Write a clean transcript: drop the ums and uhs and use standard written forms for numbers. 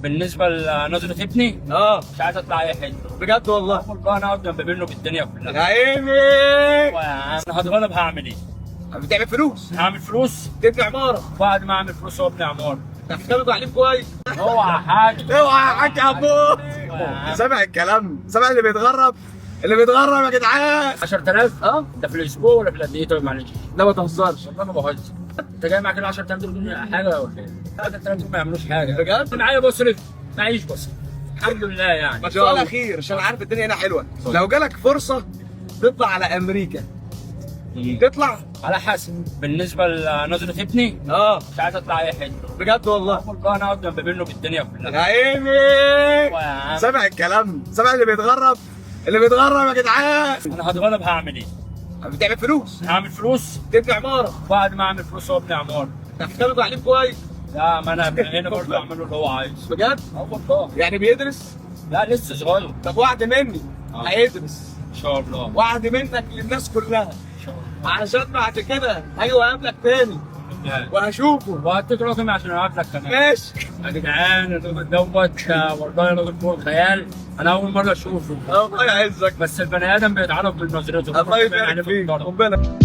بالنسبه لنظره ابني مش عايز اطلع اي حته بجد والله. والله انا اقعد جنب منه بالدنيا كلها. يا عيني. انا هتغلب هعمل ايه؟ بتعمل فلوس، هعمل فلوس تبني عماره، بعد ما اعمل فلوس وابني عماره. تحتفظ تعليم كويس. اوعى حاجه اوعى يا حاج ابو. سامع الكلام؟ سامع اللي بيتغرب؟ اللي بيتغرب يا جدعان 10000 ده في الاسبوع ولا في قد ايه؟ طيب معلش لا ما تهزرش. والله ما بهزر. انت جاي معاك ال 10000 دول حاجه ولا ايه؟ 10000 دول ما يعملوش حاجه بجد؟ معايا بصرف معيش بصرف الحمد لله يعني. السؤال الاخير عشان عارف الدنيا هنا حلوه، لو جالك فرصه تطلع على امريكا تطلع؟ على حسب. بالنسبه لنظره ابني مش عايز اطلع اي حته بجد والله. والله انا اقعد جنب منه بالدنيا كلها. يا عيني. سامع الكلام؟ سامع اللي بيتغرب؟ اللي بيتغرب يا جدعان انا هتغلب هعمل ايه؟ بتعمل فلوس، هعمل فلوس تبني عماره، بعد ما اعمل فلوس وابني عماره. تحتفظ تعليم كويس. لا ما انا هنا برضه اعمل له اللي هو عايزه. بجد؟ والله يعني بيدرس؟ لا لسه صغير. طب وعد مني هيدرس، ان شاء الله. وعد منك للناس كلها، ان شاء الله. عشان بعد كده هاجي اقابلك تاني وهشوفه. وهديك رقمي عشان اقابلك كمان. ماشي يا جدعان الراجل دوت والله راجل فوق الخيال. انا اول مره اشوفه الله يعزك. بس البني ادم بيتعرف بالنظرته. الله يبارك فيك. ربنا